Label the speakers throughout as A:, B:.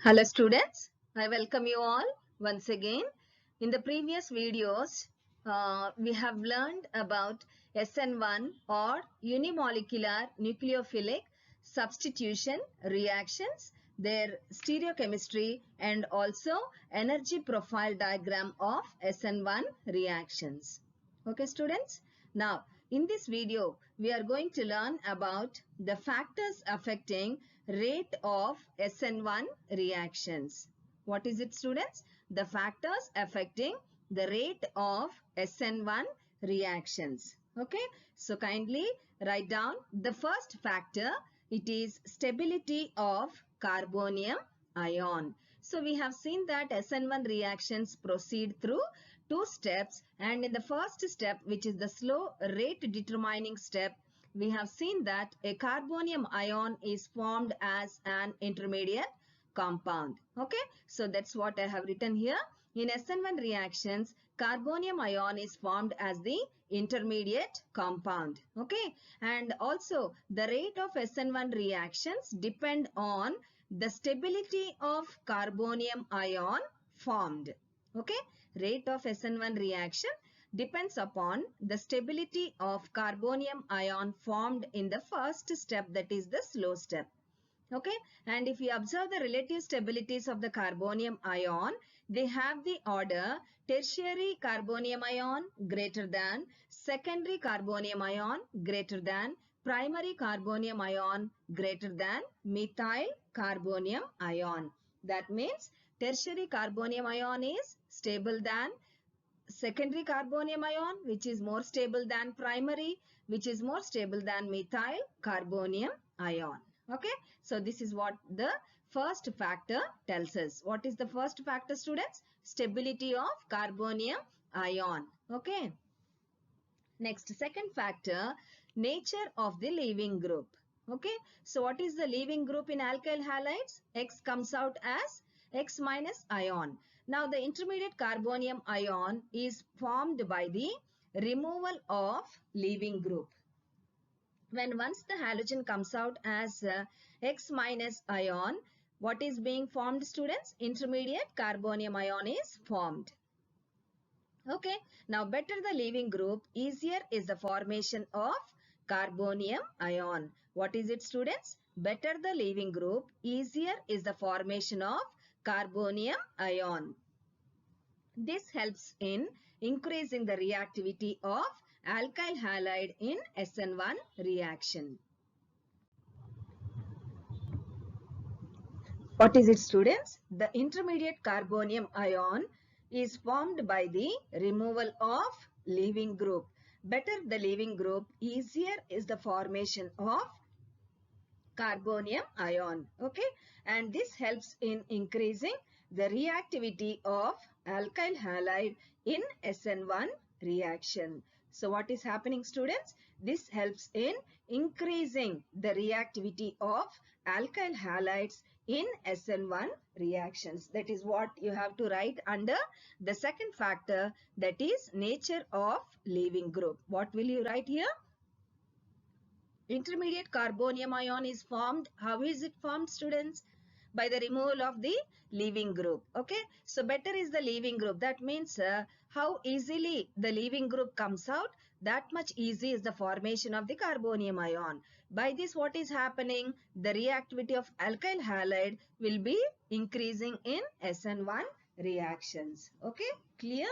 A: Hello students, I welcome you all once again. In the previous videos, we have learned about SN1 or unimolecular nucleophilic substitution reactions, their stereochemistry and also energy profile diagram of SN1 reactions. Okay students, now in this video we are going to learn about the factors affecting rate of SN1 reactions. What is it students? The factors affecting the rate of SN1 reactions. Okay, so kindly write down the first factor. It is stability of carbonium ion. So we have seen that SN1 reactions proceed through two steps, and in the first step, which is the slow rate determining step, we have seen that a carbonium ion is formed as an intermediate compound. Okay, so that's what I have written here. In SN1 reactions, carbonium ion is formed as the intermediate compound. Okay, and also the rate of SN1 reactions depend on the stability of carbonium ion formed. Okay, rate of SN1 reaction depends upon the stability of carbonium ion formed in the first step, that is the slow step. Okay, and if you observe the relative stabilities of the carbonium ion, they have the order tertiary carbonium ion greater than secondary carbonium ion greater than primary carbonium ion greater than methyl carbonium ion. That means tertiary carbonium ion is stable than secondary carbonium ion, which is more stable than primary, which is more stable than methyl carbonium ion. Okay, so this is what the first factor tells us. What is the first factor students? Stability of carbonium ion. Okay, next, second factor, nature of the leaving group. Okay, so what is the leaving group in alkyl halides? X comes out as X minus ion. Now the intermediate carbonium ion is formed by the removal of leaving group. When once the halogen comes out as X minus ion, what is being formed students? Intermediate carbonium ion is formed. Okay, now better the leaving group, easier is the formation of carbonium ion. What is it students? Better the leaving group, easier is the formation of carbonium ion. This helps in increasing the reactivity of alkyl halide in SN1 reaction. What is it students? The intermediate carbonium ion is formed by the removal of leaving group. Better the leaving group, easier is the formation of carbonium ion. Okay, and this helps in increasing the reactivity of alkyl halide in SN1 reaction. So what is happening students? This helps in increasing the reactivity of alkyl halides in SN1 reactions. That is what you have to write under the second factor, that is nature of leaving group. What will you write here? Intermediate carbonium ion is formed. How is it formed students? By the removal of the leaving group. Okay, so better is the leaving group. That means how easily the leaving group comes out, that much easy is the formation of the carbonium ion. By this, what is happening? The reactivity of alkyl halide will be increasing in SN1 reactions. Okay, clear?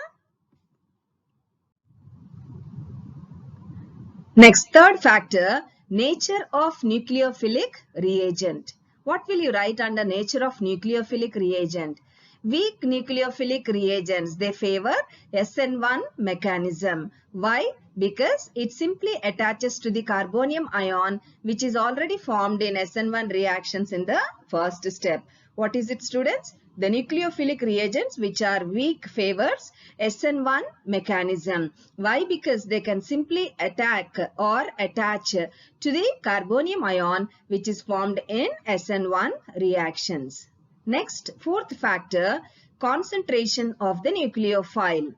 A: Next, third factor, nature of nucleophilic reagent. What will you write under nature of nucleophilic reagent? Weak nucleophilic reagents, they favor SN1 mechanism. Why? Because it simply attaches to the carbonium ion, which is already formed in SN1 reactions in the first step. What is it students? The nucleophilic reagents which are weak favors SN1 mechanism. Why? Because they can simply attack or attach to the carbonium ion which is formed in SN1 reactions. Next, fourth factor, concentration of the nucleophile.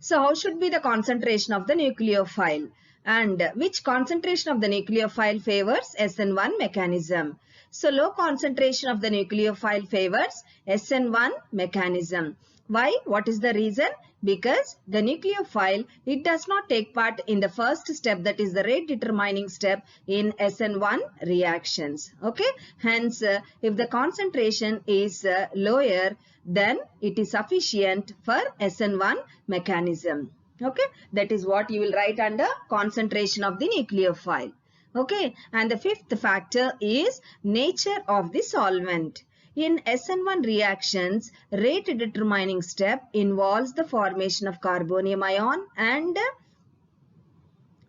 A: So how should be the concentration of the nucleophile? And which concentration of the nucleophile favors SN1 mechanism? So low concentration of the nucleophile favors SN1 mechanism. Why? What is the reason? Because the nucleophile, it does not take part in the first step, that is the rate determining step in SN1 reactions. Okay. Hence, if the concentration is lower, then it is sufficient for SN1 mechanism. Okay. That is what you will write under concentration of the nucleophile. Okay. And the fifth factor is nature of the solvent. In SN1 reactions, rate determining step involves the formation of carbonium ion and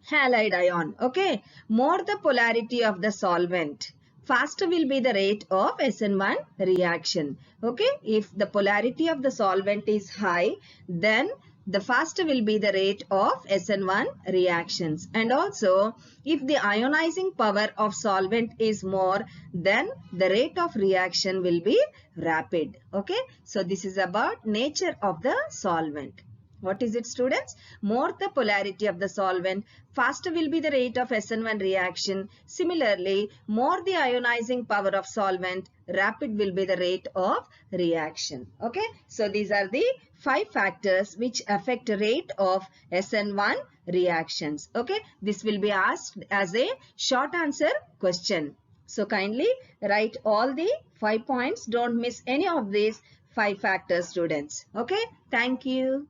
A: halide ion. Okay. More the polarity of the solvent, faster will be the rate of SN1 reaction. Okay. If the polarity of the solvent is high, then the faster will be the rate of SN1 reactions. And also, if the ionizing power of solvent is more, then the rate of reaction will be rapid. Okay. So this is about nature of the solvent. What is it, students? More the polarity of the solvent, faster will be the rate of SN1 reaction. Similarly, more the ionizing power of solvent, rapid will be the rate of reaction. Okay. So these are the 5 factors which affect rate of SN1 reactions. Okay. This will be asked as a short answer question. So kindly write all the 5 points. Don't miss any of these 5 factors, students. Okay. Thank you.